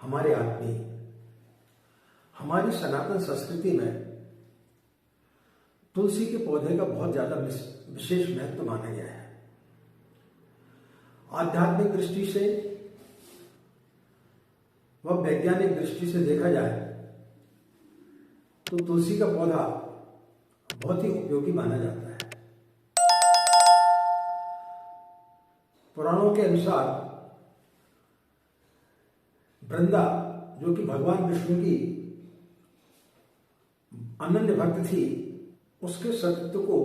हमारे आदमी, हमारी सनातन संस्कृति में तुलसी के पौधे का बहुत ज्यादा विशेष महत्व माना गया है। आध्यात्मिक दृष्टि से व वैज्ञानिक दृष्टि से देखा जाए तो तुलसी का पौधा बहुत ही उपयोगी माना जाता है। पुराणों के अनुसार वृंदा, जो कि भगवान विष्णु की अनन्य भक्त थी, उसके सतीत्व को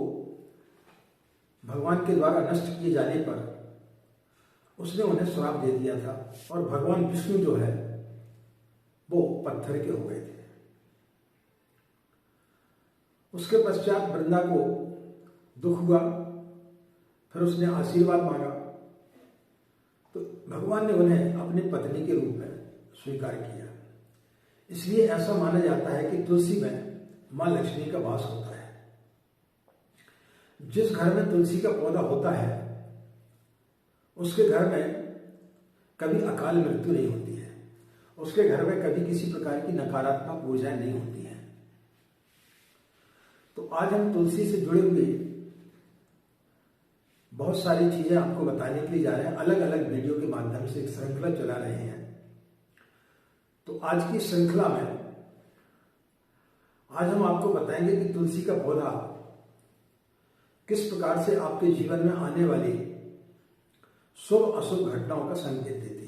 भगवान के द्वारा नष्ट किए जाने पर उसने उन्हें श्राप दे दिया था और भगवान विष्णु जो है वो पत्थर के हो गए थे। उसके पश्चात वृंदा को दुख हुआ, फिर उसने आशीर्वाद मांगा तो भगवान ने उन्हें अपनी पत्नी के रूप में स्वीकार किया। इसलिए ऐसा माना जाता है कि तुलसी में मां लक्ष्मी का वास होता है। जिस घर में तुलसी का पौधा होता है उसके घर में कभी अकाल मृत्यु नहीं होती है, उसके घर में कभी किसी प्रकार की नकारात्मक ऊर्जाएं नहीं होती हैं। तो आज हम तुलसी से जुड़े हुए बहुत सारी चीजें आपको बताने के लिए जा रहे हैं। अलग अलग वीडियो के माध्यम से एक श्रृंखला चला रहे हैं। तो आज की श्रृंखला में आज हम आपको बताएंगे कि तुलसी का पौधा किस प्रकार से आपके जीवन में आने वाली शुभ अशुभ घटनाओं का संकेत देती है।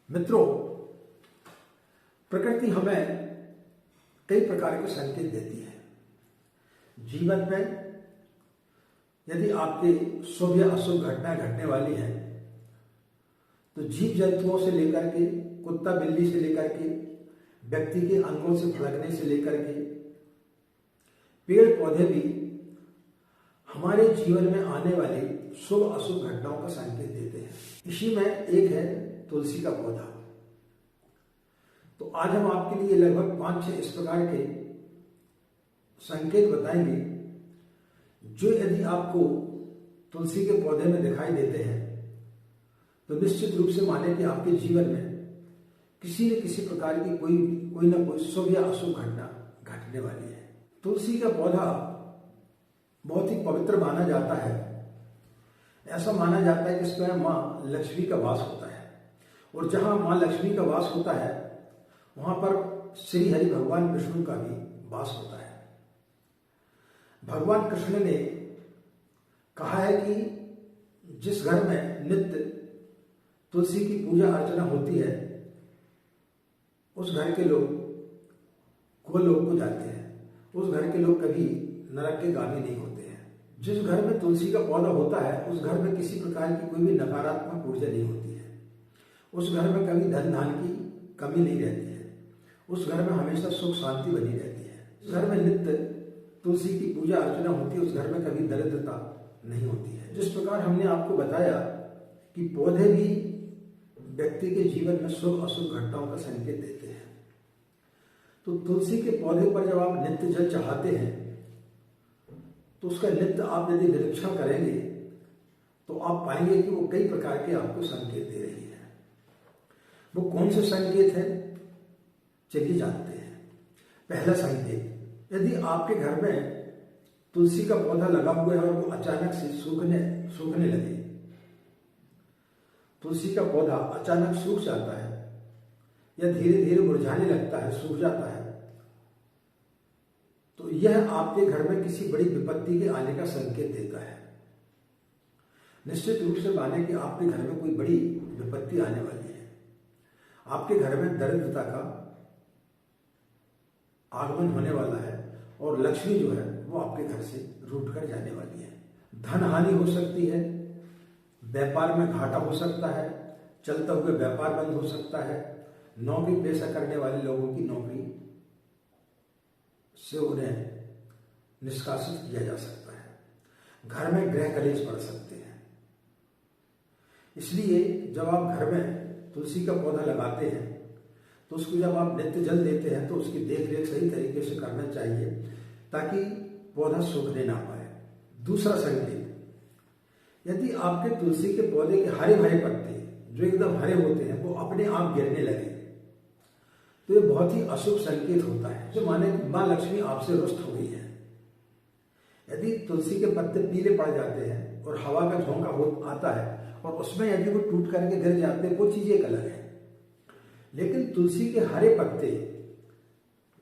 मित्रों, प्रकृति हमें कई प्रकार के संकेत देती है। जीवन में यदि आपके शुभ या अशुभ घटनाएं घटने वाली हैं तो जीव जंतुओं से लेकर के, कुत्ता बिल्ली से लेकर के, व्यक्ति के अंगों से फड़कने से लेकर के पेड़ पौधे भी हमारे जीवन में आने वाली शुभ अशुभ घटनाओं का संकेत देते हैं। इसी में एक है तुलसी का पौधा। तो आज हम आपके लिए लगभग 5-6 इस प्रकार के संकेत बताएंगे जो यदि आपको तुलसी के पौधे में दिखाई देते हैं तो निश्चित रूप से माने कि आपके जीवन में किसी न किसी प्रकार की कोई ना कोई शुभ या अशुभ घटना घटने वाली है। तुलसी का पौधा बहुत ही पवित्र माना जाता है। ऐसा माना जाता है कि इसमें मां लक्ष्मी का वास होता है और जहां मां लक्ष्मी का वास होता है वहां पर श्री हरि भगवान विष्णु का भी वास होता है। भगवान कृष्ण ने कहा है कि जिस घर में नित्य तुलसी की पूजा अर्चना होती है उस घर के लोग गोलोक को जाते हैं, उस घर के लोग कभी नरक के गामी नहीं होते हैं। जिस घर में तुलसी का पौधा होता है उस घर में किसी प्रकार की कोई भी नकारात्मक ऊर्जा नहीं होती है, उस घर में कभी धन धान की कमी नहीं रहती है, उस घर में हमेशा सुख शांति बनी रहती है। उस घर में नित्य तुलसी की पूजा अर्चना होती है, उस घर में कभी दरिद्रता नहीं होती है। जिस प्रकार हमने आपको बताया कि पौधे भी व्यक्ति के जीवन में शुभ अशुभ घटनाओं का संकेत देते हैं, तो तुलसी के पौधे पर जब आप नित्य जल चढ़ाते हैं तो उसका नित्य आप यदि निरीक्षण करेंगे तो आप पाएंगे कि वो कई प्रकार के आपको संकेत दे रही है। वो कौन से संकेत हैं, चलिए जानते हैं। पहला संकेत, यदि आपके घर में तुलसी का पौधा लगा हुआ है और वो अचानक से सूखने लगे, तुलसी का पौधा अचानक सूख जाता है या धीरे धीरे मुरझाने लगता है, सूख जाता है, तो यह आपके घर में किसी बड़ी विपत्ति के आने का संकेत देता है। निश्चित रूप से माने कि आपके घर में कोई बड़ी विपत्ति आने वाली है, आपके घर में दरिद्रता का आगमन होने वाला है और लक्ष्मी जो है वो आपके घर से रूठ कर जाने वाली है। धन हानि हो सकती है, व्यापार में घाटा हो सकता है, चलता हुआ व्यापार बंद हो सकता है, नौकरी पेशा करने वाले लोगों की नौकरी से उन्हें निष्कासित किया जा सकता है, घर में गृह कलेश बढ़ सकते हैं। इसलिए जब आप घर में तुलसी का पौधा लगाते हैं तो उसको जब आप नित्य जल देते हैं तो उसकी देखरेख सही तरीके से करना चाहिए ताकि पौधा सूखने ना पाए। दूसरा संकेत, यदि आपके तुलसी के पौधे के हरे भरे पत्ते जो एकदम हरे होते हैं वो अपने आप गिरने लगे तो ये बहुत ही अशुभ संकेत होता है, जो माने माँ लक्ष्मी आपसे रुष्ट हो गई है। यदि तुलसी के पत्ते पीले पड़ जाते हैं और हवा का झोंका आता है और उसमें यदि वो टूट करके गिर जाते हैं वो चीज एक अलग है, लेकिन तुलसी के हरे पत्ते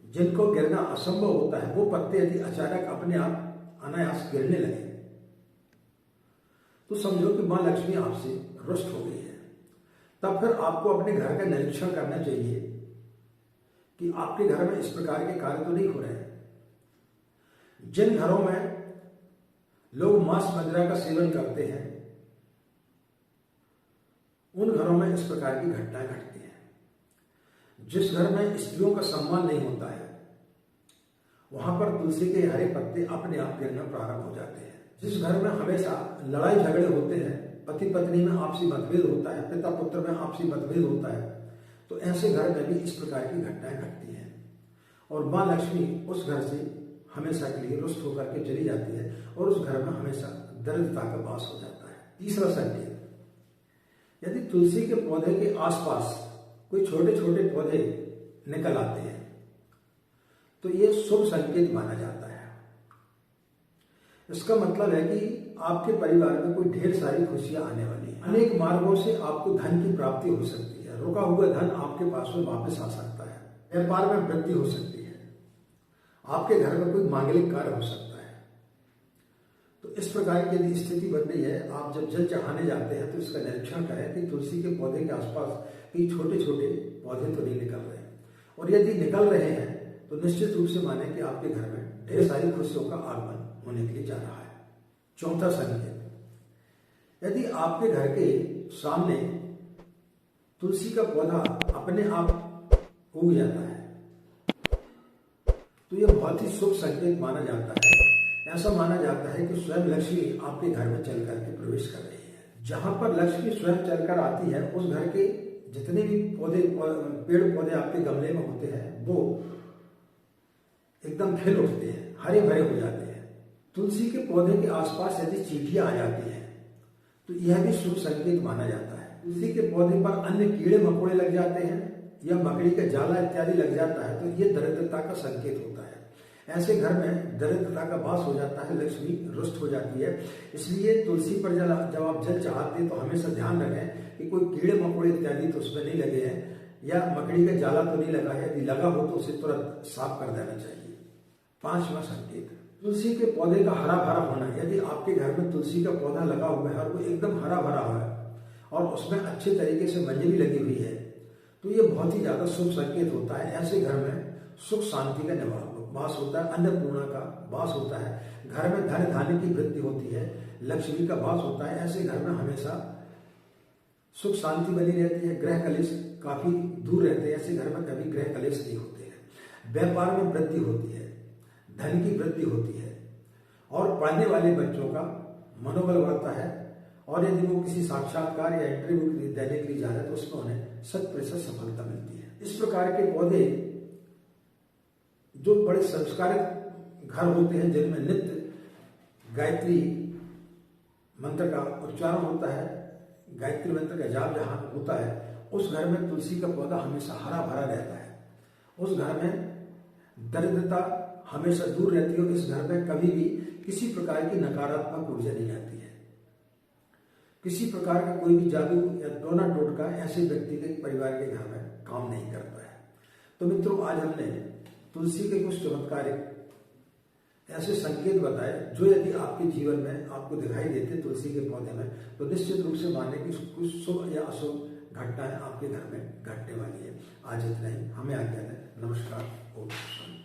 जिनको गिरना असंभव होता है वो पत्ते यदि अचानक अपने आप अनायास गिरने लगे तो समझो कि माँ लक्ष्मी आपसे रुष्ट हो गई है। तब फिर आपको अपने घर का निरीक्षण करना चाहिए कि आपके घर में इस प्रकार के कार्य तो नहीं हो रहे हैं। जिन घरों में लोग मांस मदिरा का सेवन करते हैं उन घरों में इस प्रकार की घटनाएं घटती हैं। जिस घर में स्त्रियों का सम्मान नहीं होता है वहां पर तुलसी के हरे पत्ते अपने आप गिरना प्रारंभ हो जाते हैं। जिस घर में हमेशा लड़ाई झगड़े होते हैं, पति पत्नी में आपसी मतभेद होता है, पिता पुत्र में आपसी मतभेद होता है, तो ऐसे घर में भी इस प्रकार की घटनाएं घटती हैं और माँ लक्ष्मी उस घर से हमेशा के लिए रुष्ट होकर के चली जाती है और उस घर में हमेशा दरिद्रता का वास हो जाता है। तीसरा संकेत, यदि तुलसी के पौधे के आसपास कोई छोटे छोटे पौधे निकल आते हैं तो ये शुभ संकेत माना जाता है। इसका मतलब है कि आपके परिवार में कोई ढेर सारी खुशियां आने वाली हैं। अनेक मार्गों से आपको धन की प्राप्ति हो सकती है, रुका हुआ धन आपके पास में वापस आ सकता है, व्यापार में वृद्धि हो सकती है, आपके घर में कोई मांगलिक कार्य हो सकता है। तो इस प्रकार की यदि स्थिति बन रही है, आप जब जल चढ़ाने जाते हैं तो इसका निरीक्षण करें कि तुलसी के पौधे के आसपास कई छोटे छोटे पौधे तो नहीं निकल रहे हैं, और यदि निकल रहे हैं तो निश्चित रूप से माने कि आपके घर में ढेर सारी खुशियों का आगमन होने के लिए जा रहा है। चौथा संकेत, यदि आपके घर के सामने तुलसी का पौधा अपने आप उग जाता है तो यह बहुत ही शुभ संकेत माना जाता है। ऐसा माना जाता है कि स्वयं लक्ष्मी आपके घर में चल करके प्रवेश कर रही है। जहां पर लक्ष्मी स्वयं चलकर आती है उस घर के जितने भी पेड़ पौधे आपके गमले में होते हैं वो एकदम खिल उठते हैं, हरे भरे हो जाते हैं। तुलसी के पौधे के आसपास यदि चींटियां आ जाती हैं तो यह भी शुभ संकेत माना जाता है। तुलसी के पौधे पर अन्य कीड़े मकोड़े लग जाते हैं या मकड़ी का जाला इत्यादि लग जाता है तो यह दरिद्रता का संकेत होता है। ऐसे घर में दरिद्रता का वास हो जाता है, लक्ष्मी रुष्ट हो जाती है। इसलिए तुलसी पर जब आप जल चढ़ाते हैं तो हमेशा ध्यान रखें कि कोई कीड़े मकोड़े इत्यादि तो उसमें नहीं लगे हैं या मकड़ी का जाला तो नहीं लगा है। यदि लगा हो तो उसे तुरंत साफ कर देना चाहिए। पांचवा संकेत, तुलसी के पौधे का हरा भरा होना। यदि आपके घर में तुलसी का पौधा लगा हुआ है और वो एकदम हरा भरा है और उसमें अच्छे तरीके से मंजरी लगी हुई है तो ये बहुत ही ज्यादा शुभ संकेत होता है। ऐसे घर में सुख शांति का वास होता है, अन्नपूर्णा का वास होता है, घर में धन धान्य की वृद्धि होती है, लक्ष्मी का वास होता है। ऐसे घर में हमेशा सुख शांति बनी रहती है, ग्रह कलेश काफी दूर रहते हैं। ऐसे घर में कभी ग्रह कलेश नहीं होते हैं। व्यापार में वृद्धि होती है, धन की वृद्धि होती है और पढ़ने वाले बच्चों का मनोबल बढ़ता है और यदि वो किसी साक्षात्कार या इंटरव्यू देने के लिए जा रहे हैं तो उसमें उन्हें 100% सफलता मिलती है। इस प्रकार के पौधे जो बड़े संस्कारित घर होते हैं जिनमें नित्य गायत्री मंत्र का उच्चारण होता है, गायत्री मंत्र का जाप जहां होता है, उस घर में तुलसी का पौधा हमेशा हरा भरा रहता है। उस घर में दरिद्रता हमेशा दूर रहती है और इस घर में कभी भी किसी प्रकार की नकारात्मक ऊर्जा नहीं आती है। किसी प्रकार का कोई भी जादू या टोना टोटका ऐसे व्यक्ति के परिवार के घर में काम नहीं करता है। तो मित्रों, आज हमने तुलसी के कुछ चमत्कारिक ऐसे संकेत बताए जो यदि आपके जीवन में आपको दिखाई देते तुलसी के पौधे में तो निश्चित रूप से माने कि कुछ शुभ या अशुभ घटनाएं आपके घर में घटने वाली है। आज इतना ही, हमें आज्ञा दें। नमस्कार। ओम शांति।